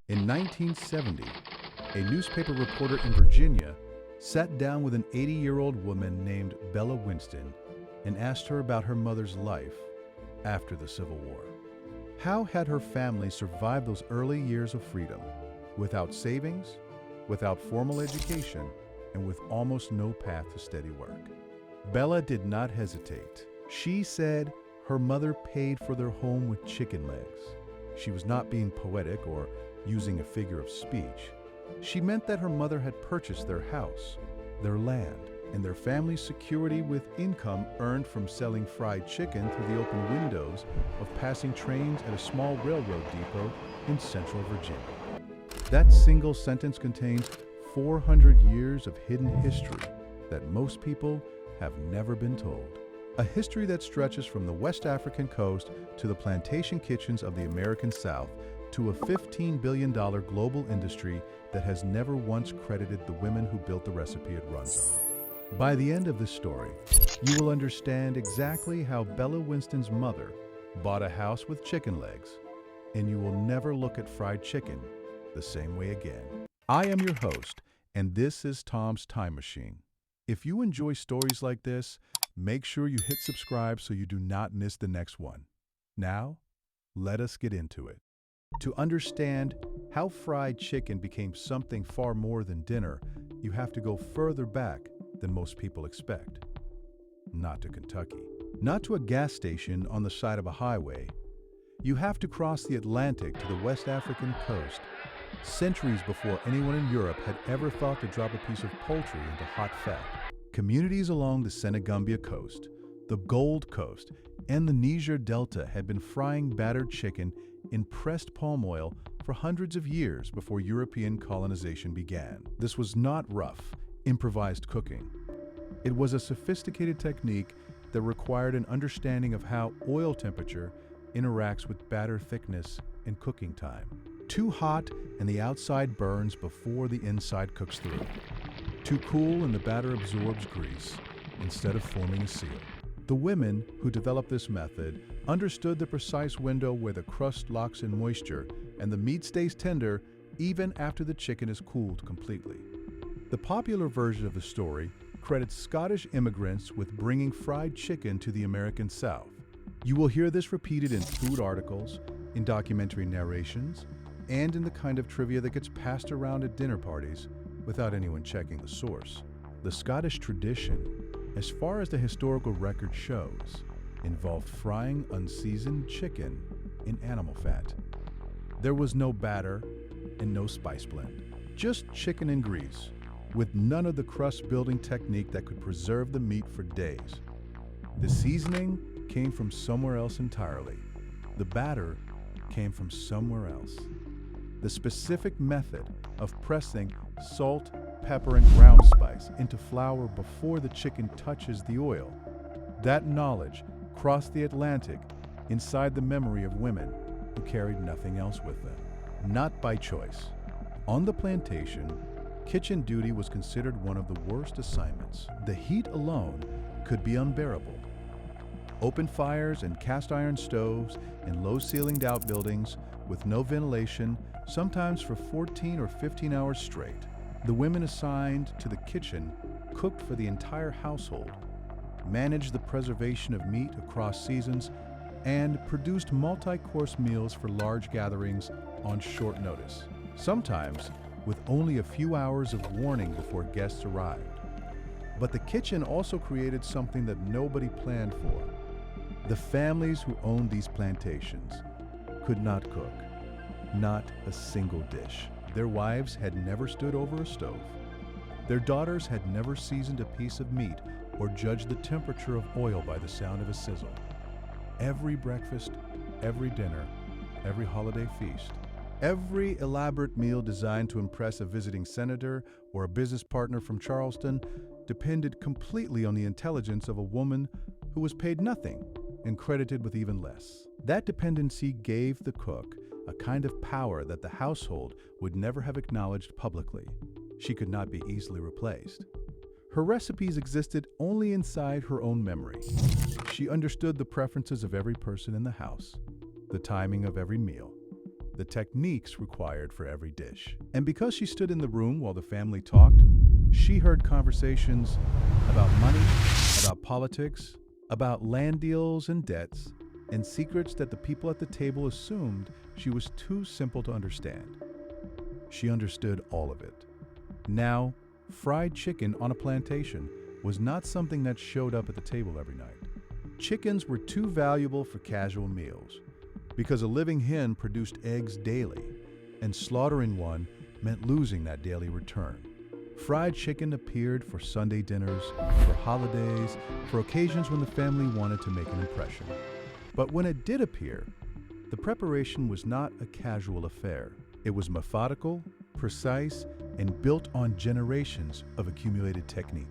In 1970, a newspaper reporter in Virginia sat down with an 80-year-old woman named Bella Winston and asked her about her mother's life after the Civil War. How had her family survived those early years of freedom, without savings, without formal education, and with almost no path to steady work? Bella did not hesitate. She said her mother paid for their home with chicken legs. She was not being poetic or using a figure of speech. She meant that her mother had purchased their house, their land, and their family's security with income earned from selling fried chicken through the open windows of passing trains at a small railroad depot in central Virginia. That single sentence contains 400 years of hidden history that most people have never been told. A history that stretches from the West African coast to the plantation kitchens of the American South, to a $15 billion global industry that has never once credited the women who built the recipe it runs on. By the end of this story, you will understand exactly how Bella Winston's mother bought a house with chicken legs, and you will never look at fried chicken the same way again. I am your host, and this is Tom's Time Machine. If you enjoy stories like this, make sure you hit subscribe so you do not miss the next one. Now, let us get into it. To understand how fried chicken became something far more than dinner, you have to go further back than most people expect. Not to Kentucky. Not to a gas station on the side of a highway. You have to cross the Atlantic to the West African coast, centuries before anyone in Europe had ever thought to drop a piece of poultry into hot fat. Communities along the Senegambia coast, the Gold Coast, and the Niger Delta had been frying battered chicken in pressed palm oil for hundreds of years before European colonization began. This was not rough, improvised cooking. It was a sophisticated technique that required an understanding of how oil temperature interacts with batter thickness and cooking time. Too hot and the outside burns before the inside cooks through. Too cool and the batter absorbs grease instead of forming a seal. The women who developed this method understood the precise window where the crust locks in moisture and the meat stays tender even after the chicken is cooled completely. The popular version of the story credits Scottish immigrants with bringing fried chicken to the American South. You will hear this repeated in food articles, in documentary narrations, and in the kind of trivia that gets passed around at dinner parties without anyone checking the source. The Scottish tradition, as far as the historical record shows, involved frying unseasoned chicken in animal fat. There was no batter and no spice blend, just chicken and grease, with none of the crust-building technique that could preserve the meat for days. The seasoning came from somewhere else entirely. The batter came from somewhere else. The specific method of pressing salt, pepper, and ground spice into flour before the chicken touches the oil. That knowledge crossed the Atlantic inside the memory of women who carried nothing else with them. Not by choice. On the plantation, kitchen duty was considered one of the worst assignments. The heat alone could be unbearable. Open fires and cast iron stoves in low-ceilinged outbuildings with no ventilation, sometimes for 14 or 15 hours straight. The women assigned to the kitchen cooked for the entire household, managed the preservation of meat across seasons, and produced multi-course meals for large gatherings on short notice, sometimes with only a few hours of warning before guests arrived. But the kitchen also created something that nobody planned for. The families who owned these plantations could not cook, not a single dish. Their wives had never stood over a stove. Their daughters had never seasoned a piece of meat or judged the temperature of oil by the sound of a sizzle. Every breakfast, every dinner, every holiday feast, every elaborate meal designed to impress a visiting senator or a business partner from Charleston depended completely on the intelligence of a woman who was paid nothing and credited with even less. That dependency gave the cook a kind of power that the household would never have acknowledged publicly. She could not be easily replaced. Her recipes existed only inside her own memory. She understood the preferences of every person in the house, the timing of every meal, the techniques required for every dish. And because she stood in the room while the family talked, she heard conversations about money, about politics, about land deals and debts, and secrets that the people at the table assumed she was too simple to understand. She understood all of it. Now, fried chicken on a plantation was not something that showed up at the table every night. Chickens were too valuable for casual meals because a living hen produced eggs daily, and slaughtering one meant losing that daily return. Fried chicken appeared for Sunday dinners, for holidays, for occasions when the family wanted to make an impression. But when it did appear, the preparation was not a casual affair. It was methodical, precise, and built on generations of accumulated technique.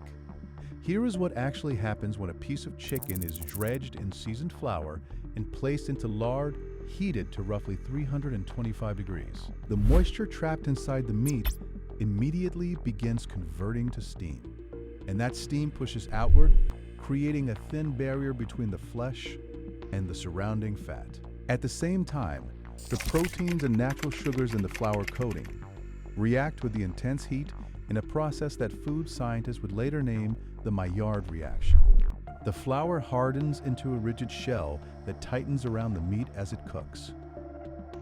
Here is what actually happens when a piece of chicken is dredged in seasoned flour and placed into lard heated to roughly 325 degrees. The moisture trapped inside the meat immediately begins converting to steam, and that steam pushes outward, creating a thin barrier between the flesh and the surrounding fat. At the same time, the proteins and natural sugars in the flour coating react with the intense heat in a process that food scientists would later name the Maillard reaction. The flour hardens into a rigid shell that tightens around the meat as it cooks.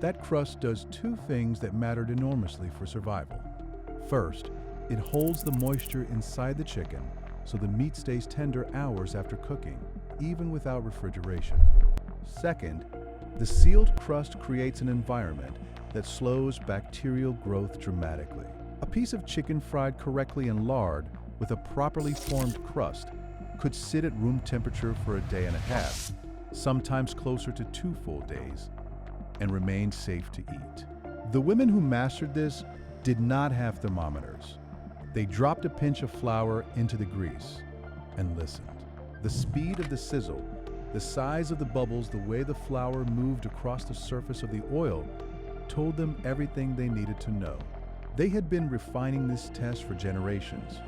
That crust does two things that mattered enormously for survival. First, it holds the moisture inside the chicken so the meat stays tender hours after cooking, even without refrigeration. Second, the sealed crust creates an environment that slows bacterial growth dramatically. A piece of chicken fried correctly in lard with a properly formed crust could sit at room temperature for a day and a half, sometimes closer to 2 full days, and remain safe to eat. The women who mastered this did not have thermometers. They dropped a pinch of flour into the grease and listened. The speed of the sizzle, the size of the bubbles, the way the flour moved across the surface of the oil told them everything they needed to know. They had been refining this test for generations,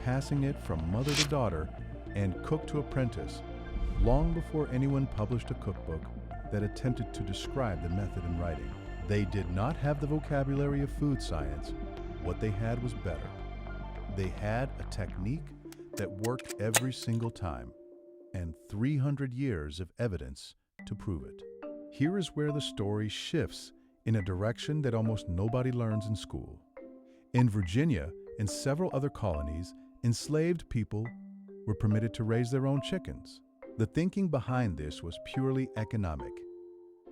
passing it from mother to daughter and cook to apprentice, long before anyone published a cookbook that attempted to describe the method in writing. They did not have the vocabulary of food science. What they had was better. They had a technique that worked every single time, and 300 years of evidence to prove it. Here is where the story shifts in a direction that almost nobody learns in school. In Virginia and several other colonies, enslaved people were permitted to raise their own chickens. The thinking behind this was purely economic.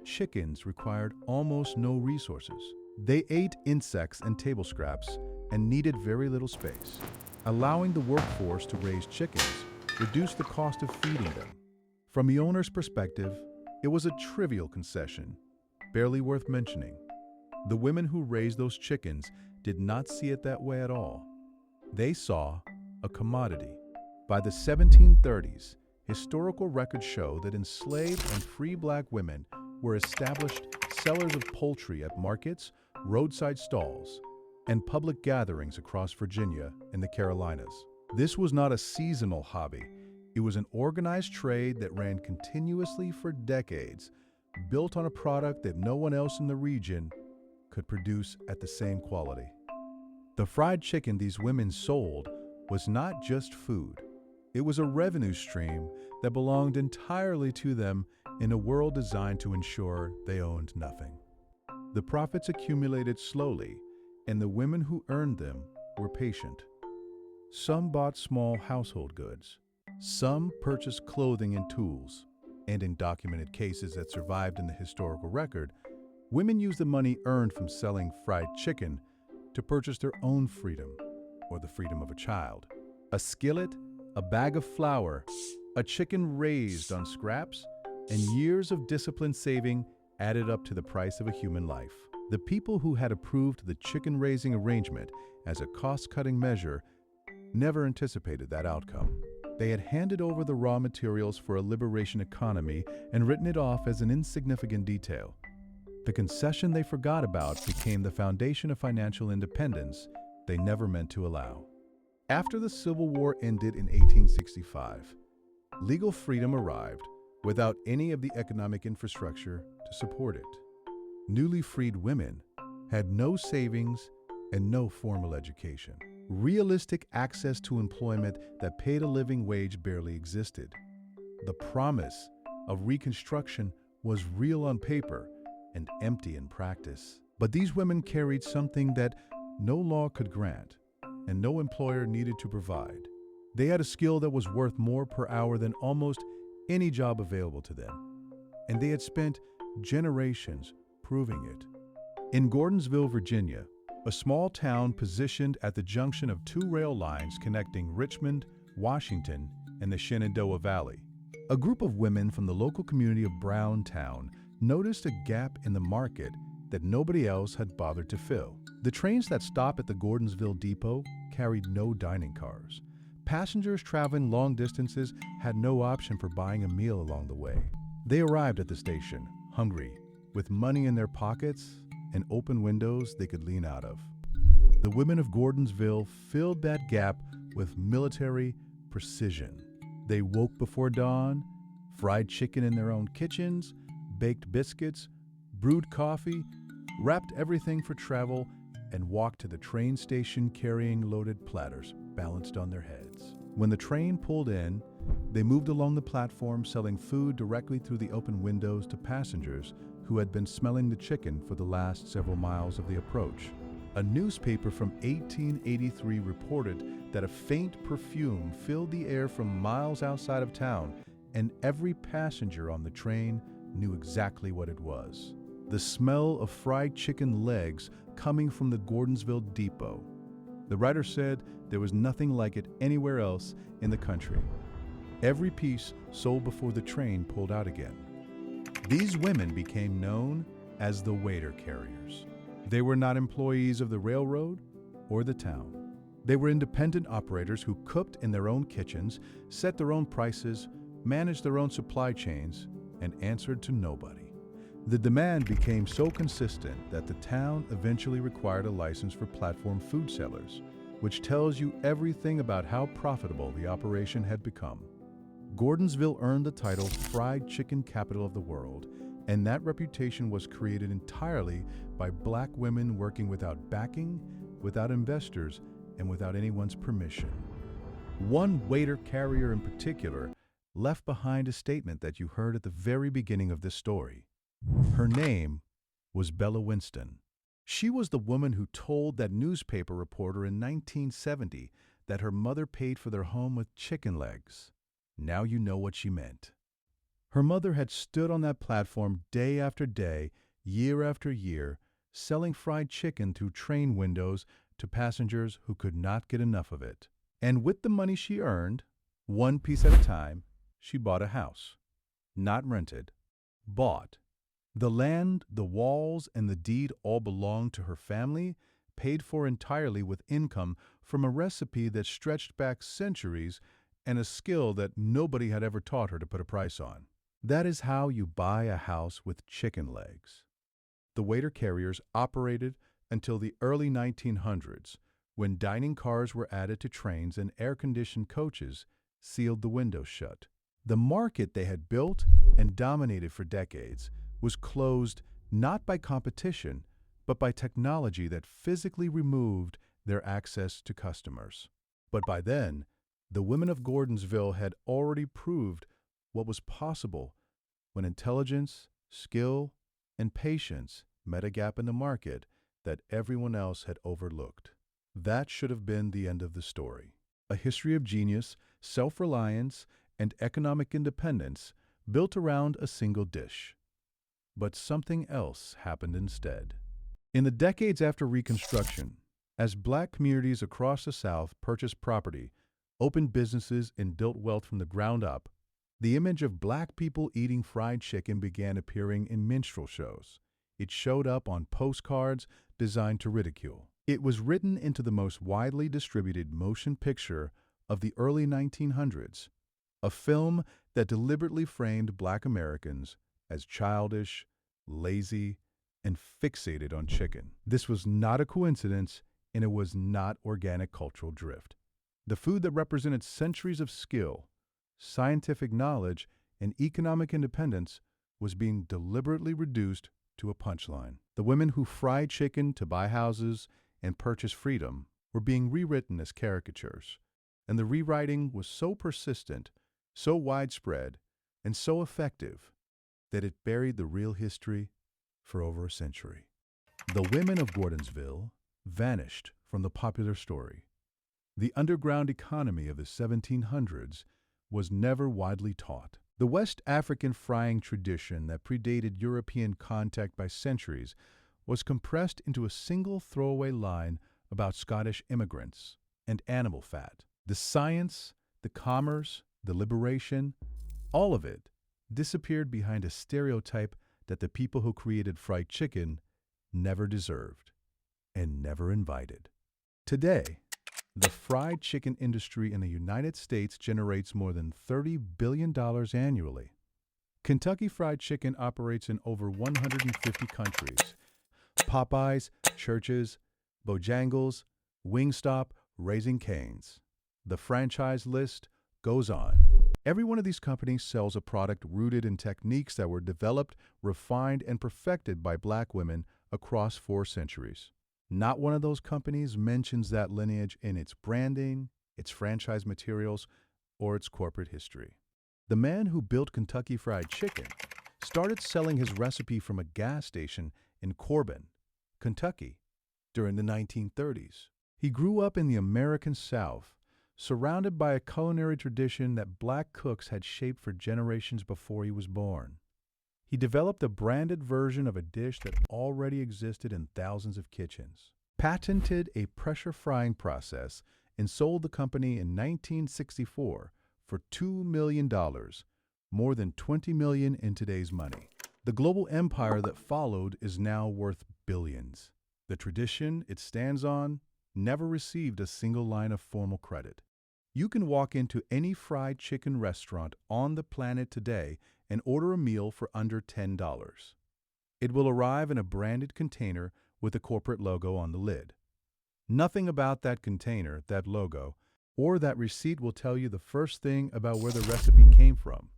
Chickens required almost no resources. They ate insects and table scraps and needed very little space. Allowing the workforce to raise chickens reduced the cost of feeding them. From the owner's perspective, it was a trivial concession, barely worth mentioning. The women who raised those chickens did not see it that way at all. They saw a commodity. By the 1730s, historical records show that enslaved and free black women were established sellers of poultry at markets, roadside stalls, and public gatherings across Virginia and the Carolinas. This was not a seasonal hobby. It was an organized trade that ran continuously for decades, built on a product that no one else in the region could produce at the same quality. The fried chicken these women sold was not just food. It was a revenue stream that belonged entirely to them in a world designed to ensure they owned nothing. The profits accumulated slowly, and the women who earned them were patient. Some bought small household goods. Some purchased clothing and tools. And in documented cases that survived in the historical record, women used the money earned from selling fried chicken to purchase their own freedom, or the freedom of a child. A skillet, a bag of flour, a chicken raised on scraps, and years of disciplined saving added up to the price of a human life. The people who had approved the chicken raising arrangement as a cost-cutting measure never anticipated that outcome. They had handed over the raw materials for a liberation economy and written it off as an insignificant detail. The concession they forgot about became the foundation of financial independence they never meant to allow. After the Civil War ended in 1865, legal freedom arrived without any of the economic infrastructure to support it. Newly freed women had no savings and no formal education. Realistic access to employment that paid a living wage barely existed. The promise of Reconstruction was real on paper and empty in practice. But these women carried something that no law could grant and no employer needed to provide. They had a skill that was worth more per hour than almost any job available to them, and they had spent generations proving it. In Gordonsville, Virginia, a small town positioned at the junction of two rail lines connecting Richmond, Washington, and the Shenandoah Valley, a group of women from the local community of Browntown noticed a gap in the market that nobody else had bothered to fill. The trains that stop at the Gordonsville depot carried no dining cars. Passengers traveling long distances had no option for buying a meal along the way. They arrived at the station, hungry, with money in their pockets and open windows they could lean out of. The women of Gordonsville filled that gap with military precision. They woke before dawn, fried chicken in their own kitchens, baked biscuits, brewed coffee, wrapped everything for travel, and walked to the train station carrying loaded platters balanced on their heads. When the train pulled in, they moved along the platform selling food directly through the open windows to passengers who had been smelling the chicken for the last several miles of the approach. A newspaper from 1883 reported that a faint perfume filled the air from miles outside of town, and every passenger on the train knew exactly what it was. The smell of fried chicken legs coming from the Gordonsville depot. The writer said there was nothing like it anywhere else in the country. Every piece sold before the train pulled out again. These women became known as the waiter carriers. They were not employees of the railroad or the town. They were independent operators who cooked in their own kitchens, set their own prices, managed their own supply chains, and answered to nobody. The demand became so consistent that the town eventually required a license for platform food sellers, which tells you everything about how profitable the operation had become. Gordonsville earned the title Fried Chicken Capital of the World, and that reputation was created entirely by black women working without backing, without investors, and without anyone's permission. One waiter carrier in particular left behind a statement that you heard at the very beginning of this story. Her name was Bella Winston. She was the woman who told that newspaper reporter in 1970 that her mother paid for their home with chicken legs. Now you know what she meant. Her mother had stood on that platform day after day, year after year, selling fried chicken through train windows to passengers who could not get enough of it. And with the money she earned, one piece at a time, she bought a house. Not rented, bought. The land, the walls, and the deed all belonged to her family, paid for entirely with income from a recipe that stretched back centuries and a skill that nobody had ever taught her to put a price on. That is how you buy a house with chicken legs. The waiter carriers operated until the early 1900s, when dining cars were added to trains and air-conditioned coaches sealed the windows shut. The market they had built and dominated for decades was closed not by competition, but by technology that physically removed their access to customers. But by then, the women of Gordonsville had already proved what was possible when intelligence, skill, and patience met a gap in the market that everyone else had overlooked. That should have been the end of the story. A history of genius, self-reliance, and economic independence built around a single dish. But something else happened instead. In the decades after Reconstruction, as black communities across the South purchased property, opened businesses, and built wealth from the ground up, the image of black people eating fried chicken began appearing in minstrel shows. It showed up on postcards designed to ridicule. It was written into the most widely distributed motion picture of the early 1900s, a film that deliberately framed black Americans as childish, lazy, and fixated on chicken. This was not a coincidence, and it was not organic cultural drift. The food that represented centuries of skill, scientific knowledge, and economic independence was being deliberately reduced to a punchline. The women who fried chicken to buy houses and purchase freedom were being rewritten as caricatures. And the rewriting was so persistent, so widespread, and so effective that it buried the real history for over a century. The women of Gordonsville vanished from the popular story. The underground economy of the 1700s was never widely taught. The West African frying tradition that predated European contact by centuries was compressed into a single throwaway line about Scottish immigrants and animal fat. The science, the commerce, the liberation, all of it disappeared behind a stereotype that the people who created fried chicken never deserved and never invited. Today, the fried chicken industry in the United States generates more than $30 billion annually. Kentucky Fried Chicken operates in over 150 countries. Popeyes, Church's, Bojangles, Wingstop, Raising Cane's. The franchise list goes on. Every one of these companies sells a product rooted in techniques that were developed, refined, and perfected by Black women across 4 centuries. Not one of those companies mentions that lineage in its branding, its franchise materials, or its corporate history. The man who built Kentucky Fried Chicken started selling his recipe from a gas station in Corbin, Kentucky, during the 1930s. He grew up in the American South, surrounded by a culinary tradition that Black cooks had shaped for generations before he was born. He developed a branded version of a dish that already existed in thousands of kitchens, patented a pressure frying process, and sold the company in 1964 for $2 million, more than $20 million in today's money. The global empire that followed is now worth billions. The tradition it stands on never received a single line of formal credit. You can walk into any fried chicken restaurant on the planet today and order a meal for under $10. It will arrive in a branded container with a corporate logo on the lid. Nothing about that container, that logo, or that receipt will tell you the first thing about where the recipe came from,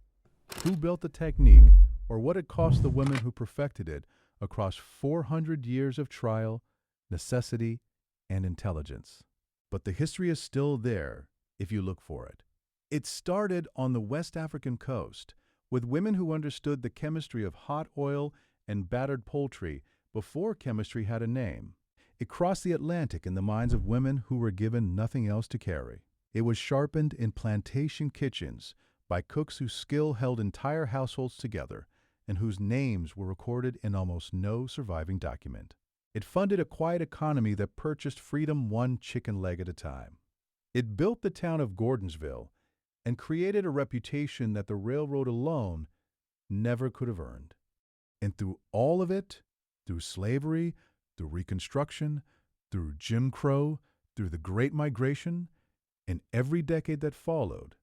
who built the technique, or what it cost the women who perfected it across 400 years of trial, necessity, and intelligence. But the history is still there if you look for it. It started on the West African coast with women who understood the chemistry of hot oil and battered poultry before chemistry had a name. It crossed the Atlantic in the minds of women who were given nothing else to carry. It was sharpened in plantation kitchens by cooks whose skill held entire households together and whose names were recorded in almost no surviving document. It funded a quiet economy that purchased freedom one chicken leg at a time. It built the town of Gordonsville and created a reputation that the railroad alone never could have earned. And through all of it, through slavery, through Reconstruction, through Jim Crow, through the Great Migration, and every decade that followed,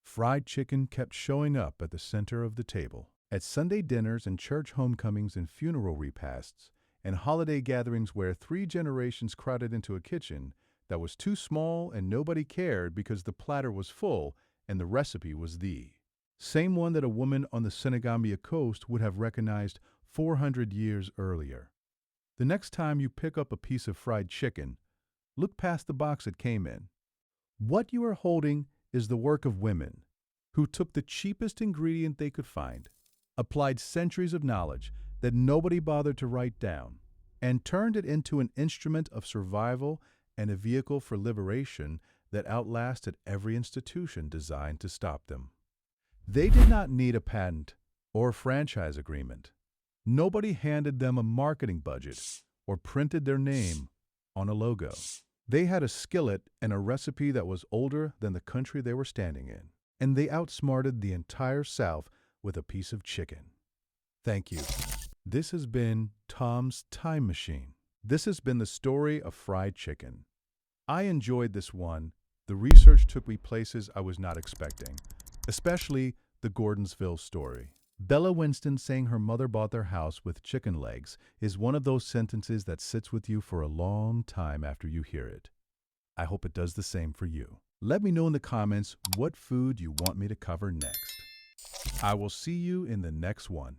fried chicken kept showing up at the center of the table. At Sunday dinners and church homecomings and funeral repasts, and holiday gatherings where 3 generations crowded into a kitchen that was too small and nobody cared because the platter was full and the recipe was the same one that a woman on the Senegambia coast would have recognized 400 years earlier. The next time you pick up a piece of fried chicken, look past the box it came in. What you are holding is the work of women who took the cheapest ingredient they could find, applied centuries of knowledge that nobody bothered to write down, and turned it into an instrument of survival and a vehicle for liberation that outlasted every institution designed to stop them. They did not need a patent or a franchise agreement. Nobody handed them a marketing budget or printed their name on a logo. They had a skillet and a recipe that was older than the country they were standing in, and they outsmarted the entire South with a piece of chicken. Thank you. This has been Tom's Time Machine. This has been the story of fried chicken. I enjoyed this one. The research took me places I was not expecting, especially the Gordonsville story. Bella Winston saying her mother bought their house with chicken legs is one of those sentences that sits with you for a long time after you hear it. I hope it does the same for you. Let me know in the comments what food you want me to cover next. I will see you in the next one.